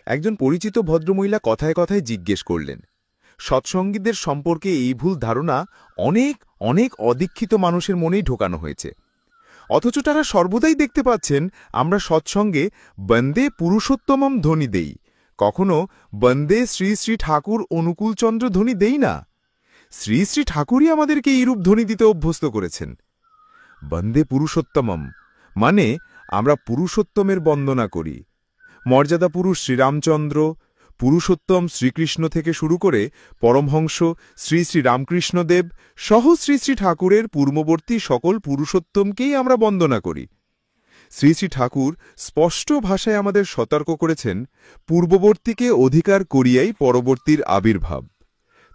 একজন পরিচিত ভদ্রমহিলা কথায় কথায় জিজ্ঞেস করলেন, সৎসঙ্গীদের সম্পর্কে এই ভুল ধারণা অনেক অনেক অদীক্ষিত মানুষের মনেই ঢোকানো হয়েছে। অথচ তারা সর্বদাই দেখতে পাচ্ছেন আমরা সৎসঙ্গে বন্দে পুরুষোত্তমম ধ্বনি দেই, কখনো বন্দে শ্রী শ্রী ঠাকুর অনুকূলচন্দ্র ধ্বনি দেই না। শ্রী শ্রী ঠাকুরই আমাদেরকে এইরূপ ধ্বনি দিতে অভ্যস্ত করেছেন। বন্দে পুরুষোত্তমম মানে আমরা পুরুষোত্তমের বন্দনা করি। মর্যাদা পুরুষ শ্রীরামচন্দ্র, পুরুষোত্তম শ্রীকৃষ্ণ থেকে শুরু করে পরমহংস শ্রী শ্রী রামকৃষ্ণদেব সহ শ্রী শ্রী ঠাকুরের পূর্ববর্তী সকল পুরুষোত্তমকেই আমরা বন্দনা করি। শ্রী শ্রী ঠাকুর স্পষ্ট ভাষায় আমাদের সতর্ক করেছেন, পূর্ববর্তীকে অধিকার করিয়াই পরবর্তীর আবির্ভাব।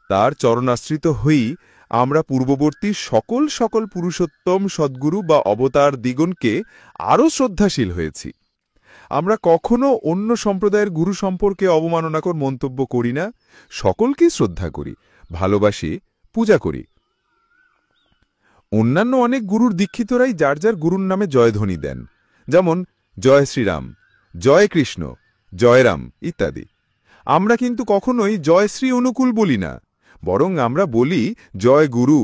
তার চরণাশ্রিত হই আমরা পূর্ববর্তী সকল সকল পুরুষোত্তম সদ্গুরু বা অবতার দিগণকে আরও শ্রদ্ধাশীল হয়েছি। আমরা কখনো অন্য সম্প্রদায়ের গুরু সম্পর্কে অবমাননাকর মন্তব্য করি না, সকলকেই শ্রদ্ধা করি, ভালোবাসি, পূজা করি। অন্যান্য অনেক গুরুর দীক্ষিতরাই যার যার গুরুর নামে জয়ধ্বনি দেন, যেমন জয় শ্রীরাম, জয় কৃষ্ণ, জয়রাম ইত্যাদি। আমরা কিন্তু কখনোই জয়শ্রী অনুকূল বলি না, বরং আমরা বলি জয় গুরু,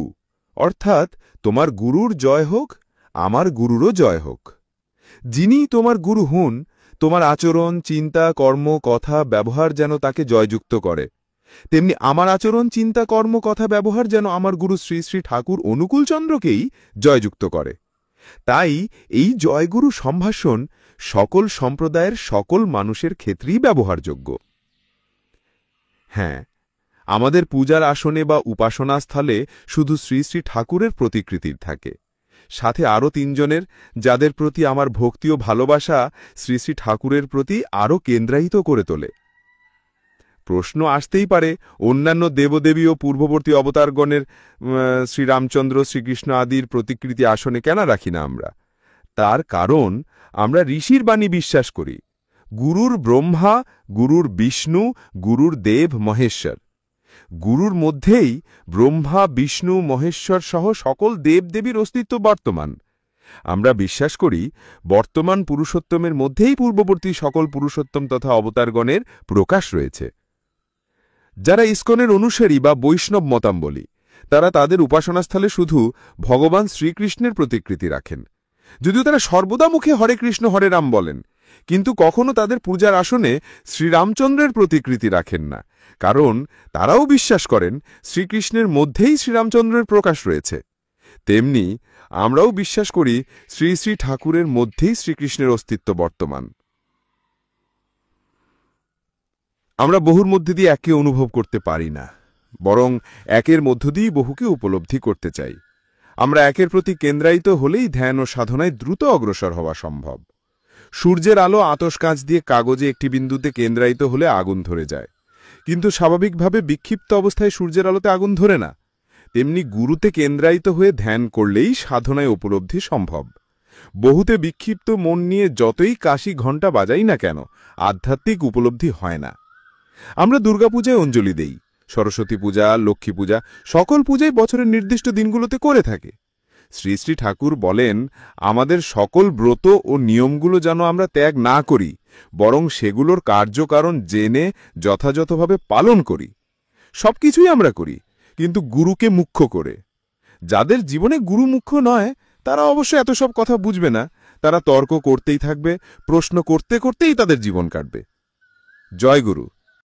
অর্থাৎ তোমার গুরুর জয় হোক, আমার গুরুরও জয় হোক। যিনি তোমার গুরু হন, তোমার আচরণ, চিন্তা, কর্ম, কথা, ব্যবহার যেন তাকে জয়যুক্ত করে, তেমনি আমার আচরণ, চিন্তা, কর্ম, কথা, ব্যবহার যেন আমার গুরু শ্রী শ্রী ঠাকুর অনুকূলচন্দ্রকেই জয়যুক্ত করে। তাই এই জয়গুরু সম্ভাষণ সকল সম্প্রদায়ের সকল মানুষের ক্ষেত্রেই ব্যবহারযোগ্য। হ্যাঁ, আমাদের পূজার আসনে বা উপাসনাস্থলে শুধু শ্রী শ্রী ঠাকুরের প্রতিকৃতির থাকে, সাথে আরও তিনজনের, যাদের প্রতি আমার ভক্তি ও ভালোবাসা শ্রী শ্রী ঠাকুরের প্রতি আরও কেন্দ্রায়িত করে তোলে। প্রশ্ন আসতেই পারে, অন্যান্য দেবদেবী ও পূর্ববর্তী অবতারগণের শ্রীরামচন্দ্র, শ্রীকৃষ্ণ আদির প্রতিকৃতি আসনে কেন রাখি না আমরা? তার কারণ আমরা ঋষির বাণী বিশ্বাস করি। গুরুর ব্রহ্মা, গুরুর বিষ্ণু, গুরুর দেব মহেশ্বর। গুরুর মধ্যেই ব্রহ্মা, বিষ্ণু, মহেশ্বর সহ সকল দেবদেবীর অস্তিত্ব বর্তমান। আমরা বিশ্বাস করি বর্তমান পুরুষোত্তমের মধ্যেই পূর্ববর্তী সকল পুরুষোত্তম তথা অবতারগণের প্রকাশ রয়েছে। যারা ইসকনের অনুসারী বা বৈষ্ণব মতাবলম্বী, তারা তাদের উপাসনাস্থলে শুধু ভগবান শ্রীকৃষ্ণের প্রতিকৃতি রাখেন, যদিও তারা সর্বদা মুখে হরে কৃষ্ণ হরে রাম বলেন, কিন্তু কখনো তাদের পূজার আসনে শ্রীরামচন্দ্রের প্রতিকৃতি রাখেন না, কারণ তারাও বিশ্বাস করেন শ্রীকৃষ্ণের মধ্যেই শ্রীরামচন্দ্রের প্রকাশ রয়েছে। তেমনি আমরাও বিশ্বাস করি শ্রী শ্রী ঠাকুরের মধ্যেই শ্রীকৃষ্ণের অস্তিত্ব বর্তমান। আমরা বহুর মধ্যে দিয়ে একে অনুভব করতে পারি না, বরং একের মধ্য দিয়েই বহুকে উপলব্ধি করতে চাই। আমরা একের প্রতি কেন্দ্রায়িত হলেই ধ্যান ও সাধনায় দ্রুত অগ্রসর হওয়া সম্ভব। সূর্যের আলো আতশ কাঁচ দিয়ে কাগজে একটি বিন্দুতে কেন্দ্রায়িত হলে আগুন ধরে যায়, কিন্তু স্বাভাবিকভাবে বিক্ষিপ্ত অবস্থায় সূর্যের আলোতে আগুন ধরে না। তেমনি গুরুতে কেন্দ্রায়িত হয়ে ধ্যান করলেই সাধনায় উপলব্ধি সম্ভব। বহুতে বিক্ষিপ্ত মন নিয়ে যতই কাশি ঘণ্টা বাজাই না কেন, আধ্যাত্মিক উপলব্ধি হয় না। আমরা দুর্গাপূজায় অঞ্জলি দেই, সরস্বতী পূজা, লক্ষ্মী পূজা, সকল পূজাই বছরের নির্দিষ্ট দিনগুলোতে করে থাকে। শ্রী শ্রী ঠাকুর বলেন আমাদের সকল ব্রত ও নিয়মগুলো যেন আমরা ত্যাগ না করি, বরং সেগুলোর কার্যকারণ জেনে যথাযথভাবে পালন করি। সবকিছুই আমরা করি, কিন্তু গুরুকে মুখ্য করে। যাদের জীবনে গুরু মুখ্য নয়, তারা অবশ্য এত সব কথা বুঝবে না। তারা তর্ক করতেই থাকবে, প্রশ্ন করতে করতেই তাদের জীবন কাটবে। জয় গুরু।